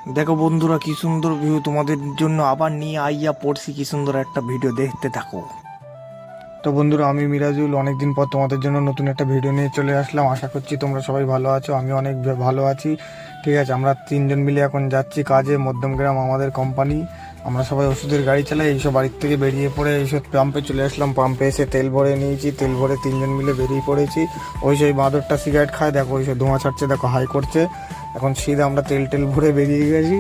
দেখো বন্ধুরা, কি সুন্দর ভিউ তোমাদের জন্য আবার নিয়ে আইয়া পড়ছি। কি সুন্দর একটা ভিডিও, দেখতে থাকো। তো বন্ধুরা, আমি মিরাজুল অনেকদিন পর তোমাদের জন্য নতুন একটা ভিডিও নিয়ে চলে আসলাম। আশা করছি তোমরা সবাই ভালো আছো, আমি অনেক ভালো আছি। ঠিক আছে, আমরা তিনজন মিলে এখন যাচ্ছি কাজে, মধ্যমগ্রাম আমাদের কোম্পানি। আমরা সবাই ওষুধের গাড়ি চালাই। এইসব বাড়ির থেকে বেরিয়ে পড়ে এইসব পাম্পে চলে আসলাম। পাম্পে এসে তেল ভরে নিয়েছি, তেল ভরে তিনজন মিলে বেরিয়ে পড়েছি। ওই সেই বাঁদরটা সিগারেট খায়, দেখো ওই সব ধোঁয়া ছাড়ছে, দেখো হাই করছে। এখন সিধা আমরা তেল ভরে বেরিয়ে গেছি।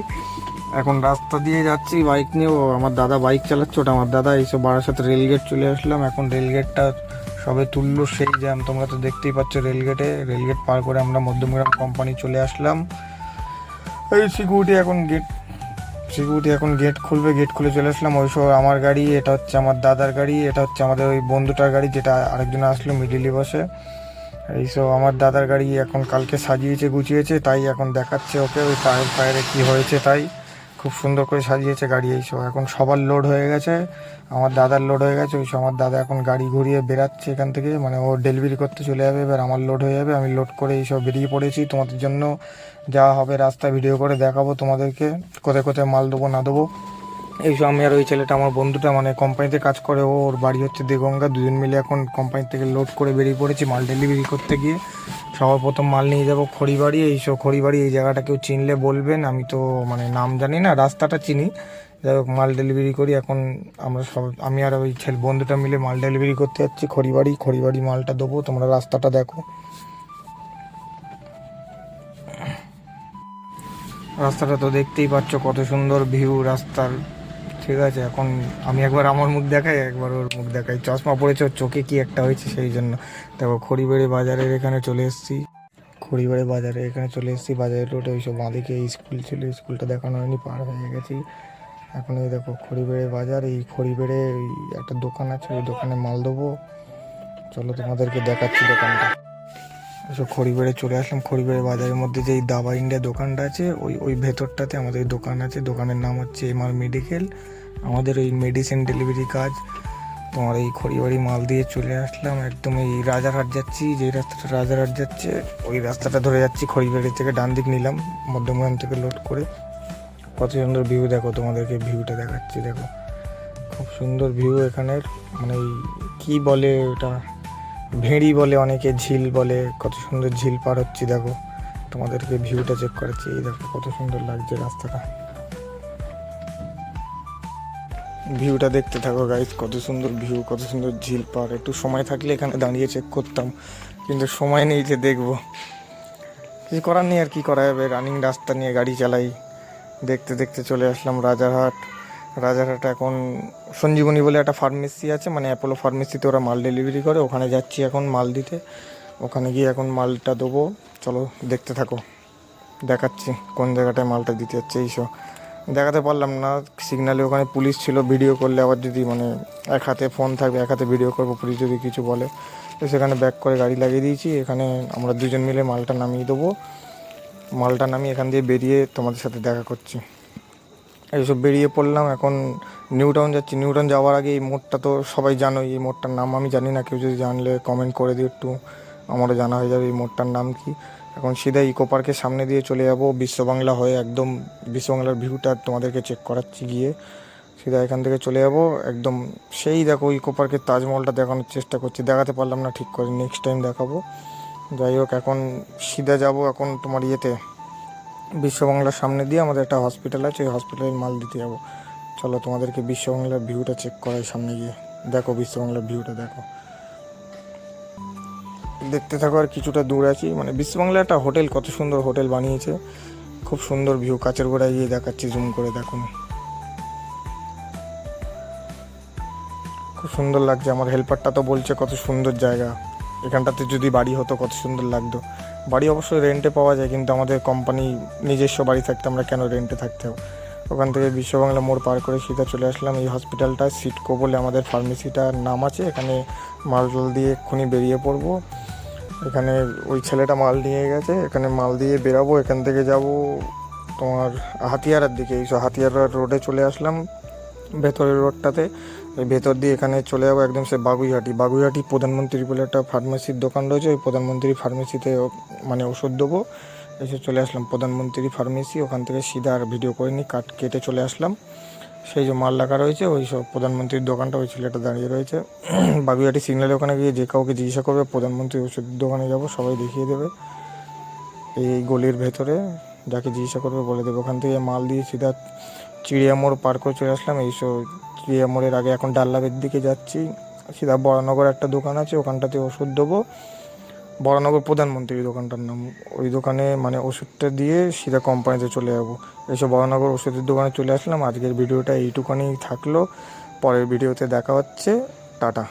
এখন রাস্তা দিয়ে যাচ্ছি বাইক নিয়ে। ও আমার দাদা বাইক চালাচ্ছে, ওটা আমার দাদা। এইসব বারাসাত রেলগেট চলে আসলাম। এখন রেলগেটটা সবে তুললো, সেই জ্যাম তোমরা তো দেখতেই পাচ্ছ। রেলগেট পার করে আমরা মধ্যমগ্রাম কোম্পানি চলে আসলাম। এই সিকিউরিটি এখন গেট খুলবে, গেট খুলে চলে আসলাম। ওইসব আমার গাড়ি, এটা হচ্ছে আমার দাদার গাড়ি, এটা হচ্ছে আমাদের ওই বন্ধুটার গাড়ি যেটা আরেকজন আসলো মিডিলি বসে। এইসব আমার দাদার গাড়ি এখন কালকে সাজিয়েছে গুছিয়েছে, তাই এখন দেখাচ্ছে ওকে ওই টায়ার ফায়ারে কী হয়েছে। তাই খুব সুন্দর করে সাজিয়েছে গাড়ি। এইসব এখন সবার লোড হয়ে গেছে, আমার দাদার লোড হয়ে গেছে। ওইসব আমার দাদা এখন গাড়ি ঘুরিয়ে বেরাচ্ছে এখান থেকে, মানে ও ডেলিভারি করতে চলে যাবে। এবার আমার লোড হয়ে যাবে, আমি লোড করে এইসব বেরিয়ে পড়েছি। তোমাদের জন্য যা হবে রাস্তা ভিডিও করে দেখাবো তোমাদেরকে, কোথায় কোথায় মাল দেবো না দেবো। এইসব আমি আর ওই ছেলেটা, আমার বন্ধুটা, মানে কোম্পানিতে কাজ করে, ওর বাড়ি হচ্ছে দেগঙ্গা। দুজন মিলে এখন কোম্পানি থেকে লোড করে বেরিয়ে পড়েছি মাল ডেলিভারি করতে গিয়ে। সবার প্রথম মাল নিয়ে যাবো খড়িবাড়ি। এইসব খড়িবাড়ি, এই জায়গাটা কেউ চিনলে বলবেন, আমি তো মানে নাম জানি না, রাস্তাটা চিনি। যাই হোক, মাল ডেলিভারি করি এখন। আমি আর ওই বন্ধুটা মিলে মাল ডেলিভারি করতে যাচ্ছি খড়িবাড়ি মালটা দেবো। তোমরা রাস্তাটা দেখো, রাস্তাটা তো দেখতেই পাচ্ছ, কত সুন্দর ভিউ রাস্তার। ঠিক আছে, এখন আমি একবার আমার মুখ দেখাই, একবার ওর মুখ দেখাই। চশমা পড়েছে, ওর চোখে কি একটা হয়েছে সেই জন্য। দেখো খড়িবাড়ি বাজারের এখানে চলে এসেছি। বাজারের রোডে ওইসব বাঁদিকে স্কুল ছিল, স্কুলটা দেখানো হয়নি, পার হয়ে গেছি। এখন এই দেখো খড়িবাড়ি বাজার। এই খড়িবাড়ি একটা দোকান আছে, ওই দোকানে মাল দেবো। চলো তোমাদেরকে দেখাচ্ছি দোকানটা। এসব খড়িবাড়ি চলে আসলাম। খড়িবাড়ি বাজারের মধ্যে যেই দাবা ইন্ডিয়া দোকানটা আছে, ওই ভেতরটাতে আমাদের দোকান আছে। দোকানের নাম হচ্ছে এমআর মেডিকেল। আমাদের ওই মেডিসিন ডেলিভারি কাজ। তোমার এই খড়িবাড়ি মাল দিয়ে চলে আসলাম, একদম এই রাজারহাট যাচ্ছি। যে রাস্তাটা রাজারহাট যাচ্ছে, ওই রাস্তাটা ধরে যাচ্ছি। খড়িবাড়ি থেকে ডান দিক নিলাম, মধ্যমগ্রাম থেকে লোড করে। কত সুন্দর ভিউ দেখো, তোমাদেরকে ভিউটা দেখাচ্ছি। দেখো খুব সুন্দর ভিউ এখানের, মানে কি বলে ওটা, ভেড়ি বলে অনেকে, ঝিল বলে। কত সুন্দর ঝিল পার হচ্ছি, দেখো তোমাদেরকে ভিউটা চেক করাচ্ছি। এই দেখো কত সুন্দর লাগছে রাস্তাটা, ভিউটা দেখতে থাকো গাইস। কত সুন্দর ভিউ, কত সুন্দর ঝিল পার। একটু সময় থাকলে এখানে দাঁড়িয়ে চেক করতাম, কিন্তু সময় নেই যে দেখবো। কিছু করার নেই, আর কি করা যাবে, রানিং রাস্তা নিয়ে গাড়ি চালাই। দেখতে দেখতে চলে আসলাম রাজারহাট। এখন সঞ্জীবনী বলে একটা ফার্মেসি আছে, মানে অ্যাপোলো ফার্মেসিতে ওরা মাল ডেলিভারি করে, ওখানে যাচ্ছি এখন মাল দিতে। ওখানে গিয়ে এখন মালটা দেবো। চলো দেখতে থাকো, দেখাচ্ছি কোন জায়গাটায় মালটা দিতে যাচ্ছে। এইসব দেখাতে পারলাম না, সিগনালে ওখানে পুলিশ ছিল। ভিডিও করলে আবার যদি, মানে এক হাতে ফোন থাকবে, এক হাতে ভিডিও করবো, পুলিশ যদি কিছু বলে। তো সেখানে ব্যাক করে গাড়ি লাগিয়ে দিয়েছি। এখানে আমরা দুজন মিলে মালটা নামিয়ে দেবো। মালটা নামিয়ে এখান দিয়ে বেরিয়ে তোমাদের সাথে দেখা করছি। এইসব বেরিয়ে পড়লাম, এখন নিউ টাউন যাচ্ছি। নিউ টাউন যাওয়ার আগে এই মোড়টা তো সবাই জানো, এই মোড়টার নাম আমি জানি না, কেউ যদি জানলে কমেন্ট করে দিও একটু, আমারও জানা হয়ে যাবে এই মোড়টার নাম কি। এখন সিধা ইকো পার্কের সামনে দিয়ে চলে যাবো বিশ্ববাংলা হয়ে, একদম বিশ্ববাংলার ভিউটা তোমাদেরকে চেক করাচ্ছি গিয়ে। সিধা এখান থেকে চলে যাবো একদম। সেই দেখো ইকো পার্কের তাজমহলটা দেখানোর চেষ্টা করছি, দেখাতে পারলাম না ঠিক করে, নেক্সট টাইম দেখাবো। যাই হোক, এখন সিধা যাব এখন তোমার ইয়েতে, বিশ্ববাংলার সামনে দিয়ে আমাদের একটা হসপিটাল আছে, ওই হসপিটালের মাল দিতে যাবো। চলো তোমাদেরকে বিশ্ববাংলার ভিউটা চেক করাই সামনে গিয়ে। দেখো বিশ্ববাংলার ভিউটা দেখো, দেখতে থাকো। আর কিছুটা দূর আছি, মানে বিশ্ববাংলা একটা হোটেল, কত সুন্দর হোটেল বানিয়েছে, খুব সুন্দর ভিউ। কাছের গোড়ায় গিয়ে দেখাচ্ছি, জুম করে দেখুন, খুব সুন্দর লাগছে। আমার হেল্পারটা তো বলছে কত সুন্দর জায়গা, এখানটাতে যদি বাড়ি হতো কত সুন্দর লাগতো। বাড়ি অবশ্যই রেন্টে পাওয়া যায়, কিন্তু আমাদের কোম্পানি নিজস্ব বাড়ি থাকতে আমরা কেন রেন্টে থাকতে হবে। ওখান থেকে বিশ্ববাংলা মোড় পার করে সিধা চলে আসলাম এই হসপিটালটা, সিটকো বলে আমাদের ফার্মেসিটার নাম আছে। এখানে মাল দিয়ে এক্ষুনি বেরিয়ে পড়বো। এখানে ওই ছেলেটা মাল নিয়ে গেছে, এখানে মাল দিয়ে বেরাবো। এখান থেকে যাব তোমার হাতিয়ারার দিকে। এইসব হাতিয়ারা রোডে চলে আসলাম, ভেতরের রোডটাতে। এই ভেতর দিয়ে এখানে চলে যাবো একদম সে বাগুইহাটি প্রধানমন্ত্রী বলে একটা ফার্মেসির দোকান রয়েছে, ওই প্রধানমন্ত্রী ফার্মেসিতে মানে ওষুধ দেবো। এসে চলে আসলাম প্রধানমন্ত্রী ফার্মেসি, ওখান থেকে সিধা আর ভিডিও করিনি, কেটে চলে আসলাম। সেই যে মাল রাখা রয়েছে ওই সব প্রধানমন্ত্রীর দোকানটা, ওই ছেলেটা দাঁড়িয়ে রয়েছে। বাগুইহাটি সিগন্যালে ওখানে গিয়ে যে কাউকে জিজ্ঞাসা করবে প্রধানমন্ত্রী ওষুধের দোকানে যাব, সবাই দেখিয়ে দেবে। এই গলির ভেতরে যাকে জিজ্ঞাসা করবে বলে দেবে। ওখান থেকে মাল দিয়ে সিধা চিড়িয়া মোড় পার করে চলে আসলাম। এইসব চিড়িয়া মোড়ের আগে এখন ডাল্লাবের দিকে যাচ্ছি, সিধা বরানগর একটা দোকান আছে, ওখানটাতে ওষুধ দেবো। বরানগর প্রধানমন্ত্রীর দোকানটার নাম। ওই দোকানে মানে ওষুধটা দিয়ে সিধা কোম্পানিতে চলে যাবো। এইসব বরানগর ওষুধের দোকানে চলে আসলাম। আজকের ভিডিওটা এইটুখানি থাকলো, পরের ভিডিওতে দেখা হচ্ছে, টাটা।